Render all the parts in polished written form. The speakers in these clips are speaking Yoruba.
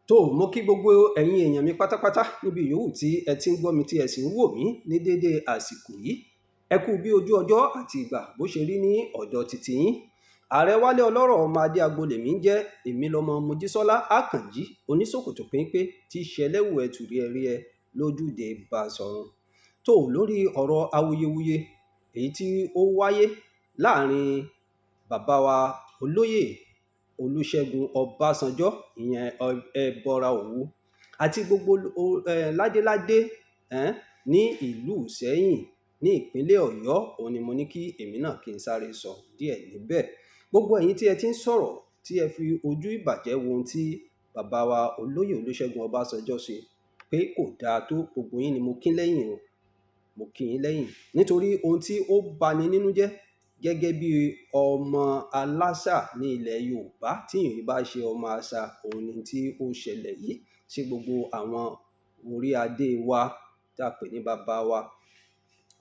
Mo kí gbogbo ẹ̀yin èèyàn mi pátápátá níbi yòówù tí ẹ ti ń gbọ́ mi tí ẹ sì ń wò mí ní dédé àsìkò yìí. Ẹ kú bí ojú ọjọ́ àti ìgbà bó ṣe rí ní ọ̀dọ̀ titi yín. Ààrẹ Wálé Ọlọ́rọ̀ ọmọ Adé Agbo lèmi ń jẹ́, èmi lọmọ Mojísọ́lá Àkànjí oníṣòkòtò péńpé tí ṣẹlẹ́wù ẹ̀tùrí ẹ̀rí ẹ lójúde Basọ̀run. Lórí ọ̀rọ̀ awuyewuye èyí tí ó wáyé láàrin bàbá wa olóyè Olúṣẹ́gun Ọbásanjọ́ ìyẹn ẹbọra Òwu àti gbogbo ládéládé ní ìlú Ìṣẹ́yìn ní ìpínlẹ̀ Ọ̀yọ́. Òun ni mo ní kí èmi náà kí n sáré sọ díẹ̀ níbẹ̀. Gbogbo ẹ̀yin tí ẹ ti ń sọ̀rọ̀ tí ẹ fi ojú ìbàjẹ́ wo ohun tí bàbá wa olóyè Olúṣẹ́gun Ọbásanjọ́ ṣe pé kò dáa tó, gbogbo yín ni mo kí lẹ́yìn o, mo kí yín lẹ́yìn nítorí ohun tí ó bani nínú jẹ́ gẹ́gẹ́ bí ọmọ aláṣà ní ilẹ̀ Yorùbá tí èyí bá ṣe ọmọ àṣà, òun ni tí ó ṣẹlẹ̀ yìí sí gbogbo àwọn orí adé wa tí a pè ní bàbá wa.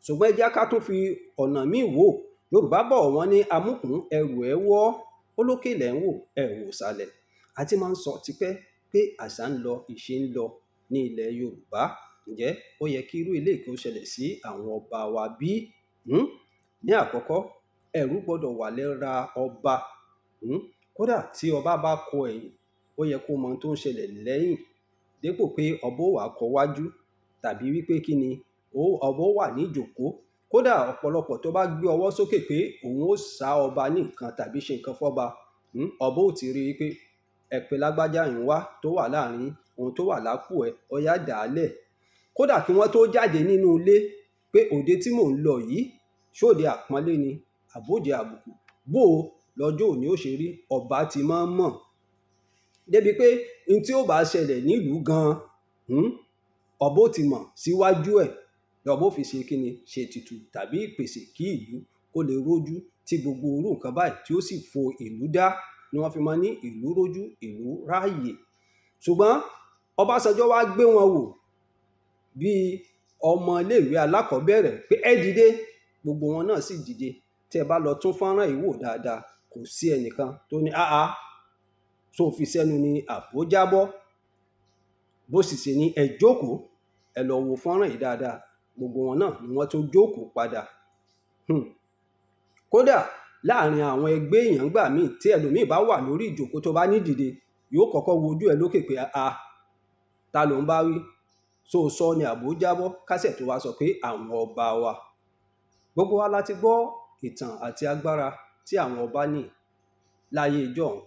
Ṣùgbọ́n ẹ jẹ́ ká tún fi ọ̀nà míì wò. Yorùbá bọ̀ wọ́n ní amúkùn ẹrù ẹ wọ́, olókè lẹ̀ ń wò ẹ wò sàlẹ̀. A ti máa ń sọ tipẹ́ pé àṣà ń lọ ìṣe ń lọ ní ilẹ̀ Yorùbá. Ǹjẹ́ ó yẹ kí irú eléyìí kó ṣẹlẹ̀ sí àwọn ọba wa bí? Ní àkọ́kọ́, ẹ̀rù gbọ́dọ̀ wà lára ọba. Kódà tí ọba bá kọ ẹ̀yìn, ó yẹ kó mọ ohun tó ń ṣẹlẹ̀ lẹ́yìn, dépò pé ọba ó wà kọ wájú, tàbí wípé kí ni ọba ó wà ní ìjòkó. Kódà ọ̀pọ̀lọpọ̀ tó bá gbé ọwọ́ sókè pé òun ó sá ọba ní nǹkan tàbí ṣe nǹkan fọ́ba, ọba ó ti rí i pé ẹ̀pẹ́ lágbájá ń wá tó wà láàrin ohun tó wà lápò ẹ̀, ọyá dàálẹ̀. Kódà kí wọ́n tó jáde nínú ilé pé òde tí mò ń lọ yìí ṣóde àpọ́nlé ni àbóde àbùkù, bó lọ́jọ́ òní ó ṣe rí, ọba ti máa ń mọ̀. Débi pé n tí ó bá ṣẹlẹ̀ nílùú gan, ọba ó ti mọ̀ síwájú ẹ̀, lọ́ba ó fi ṣe kíni, ṣe ètùtù tàbí ìpèsè kí ìlú kó lè rójú, tí gbogbo orú nǹkan báyìí tí ó sì fo ìlú dá, ni wọ́n fi máa ní ìlú rójú ìlú ráàyè. Ṣùgbọ́n Ọbásanjọ́ wá gbé wọn wò bí ọmọ iléèwé alákọ̀ọ́bẹ̀rẹ̀ pé ẹ dìde, gbogbo wọn náà sì dìde. Tí ẹ bá lọ tún fọ́nrán yìí wò dáadáa, kò sí ẹnìkan tó ní tó fi sẹ́nu ní àbó jábọ́. Bó sì ṣe ní ẹ jókòó, ẹ lọ wo fọ́nrán yìí dáadáa, gbogbo wọn náà ni wọ́n tún jókòó padà. Kódà láàrin àwọn ẹgbẹ́ èèyàn gbà míì tí ẹlòmíì bá wà lórí ìjókòó tó bá ní dìde, yóò kọ́kọ́ wo ojú ẹ lókè pé ta ló ń bá wí, sọ ni àbó jábọ́, kásẹ̀ tó wá sọ pé àwọn ọba wa. Gbogbo wa láti gbọ́ ìtàn àti agbára tí àwọn ọba ní láyé ìjọ́un,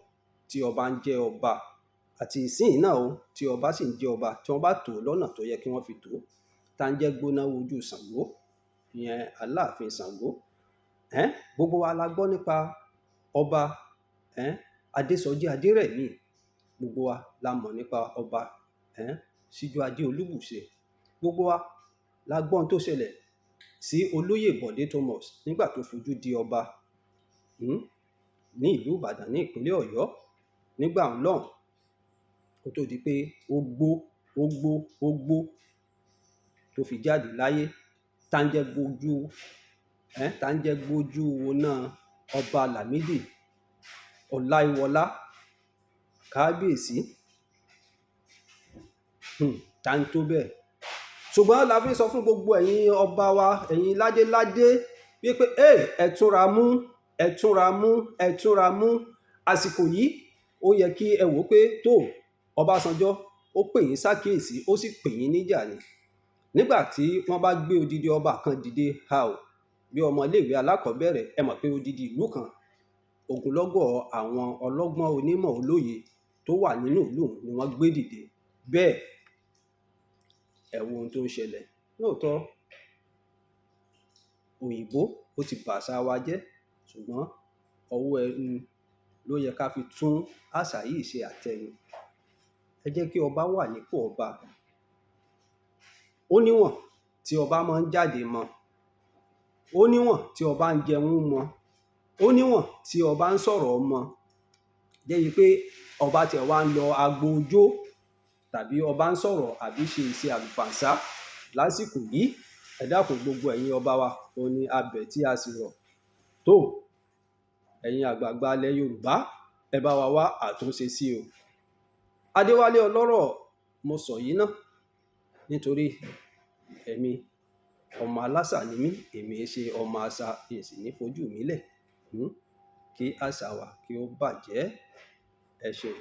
tí ọba ń jẹ́ ọba, àti ìsìn náà tí ọba sì ń jẹ́ ọba, tí wọ́n bá tò lọ́nà tó yẹ kí wọ́n fi tò. Tá ń jẹ́ gbóná wojú Ṣàngó, ìyẹn Aláàfin Ṣàngó. Gbogbo wa la gbọ́ nípa ọba Adésọjí Adérẹ̀mí. Gbogbo wa la mọ̀ nípa ọba Síjú Adé Olúbùṣe. Gbogbo wa la gbọ́ ohun tó ṣẹlẹ̀ sí olóyè Bọ̀dé Thomas nígbà tó fojú di ọba ní ìlú Ìbàdàn ní ìpínlẹ̀ Ọ̀yọ́ nígbà náà, kó tó di pé ó gbó tó fi jáde láyé. Tá ń jẹ́ gbójú wo náà ọba Lámídì Ọláyíwọlá kábíyèsí, tá ń tó bẹ́ẹ̀. Ṣùgbọ́n la fi sọ fún gbogbo ẹ̀yin ọba wa, ẹ̀yin ládéládé wípé ẹ túnra mú. Àsìkò yìí ó yẹ kí ẹ wò pé Ọbásanjọ́ ó pè yín sákèésí, ó sì pè yín níjà ni. Nígbà tí wọ́n bá gbé odidi ọba kan dìde bí ọmọ iléèwé alákọ̀ọ́bẹ̀rẹ̀, ẹ mọ̀ pé odidi ìlú kan, ogunlọ́gọ̀ àwọn ọlọ́gbọ́n onímọ̀ olóye tó wà nínú ìlú ni wọ́n gbé dìde. Bẹ́ẹ̀ ẹ wo ohun tó ń ṣẹlẹ̀. Lóòótọ́ òyìnbó ó ti bàṣà wa jẹ́, ṣùgbọ́n ọwọ́ ẹnu ló yẹ ká fi tún àṣà yìí ṣe àtẹnu. Ẹ jẹ́ kí ọba wà nípò ọba. Ó níwọ̀n tí ọba máa ń jáde mọ́, ó níwọ̀n tí ọba ń jẹun mọ́, ó níwọ̀n tí ọba ń sọ̀rọ̀ mọ́. Débi pé ọba tẹ̀ wá ń lọ agbo ojó, tàbí ọba ń sọ̀rọ̀ àbí ṣe iṣẹ́ àlùfànṣá lásìkò yìí. Ẹ dákun gbogbo ẹ̀yin ọba wa, òun ni abẹ̀ tí a sì rọ̀. Ẹ̀yin àgbààgbà ilẹ̀ Yorùbá, ẹ bá wa wá àtúnṣe sí o. Adéwálé ọlọ́rọ̀ mo sọ yìí náà nítorí èmi ọmọ alásà ni mí, èmi ṣe ọmọ àṣà, èsì ní fojú mi lẹ̀ kí àṣà wa kí ó bàjẹ́. Ẹ ṣeun.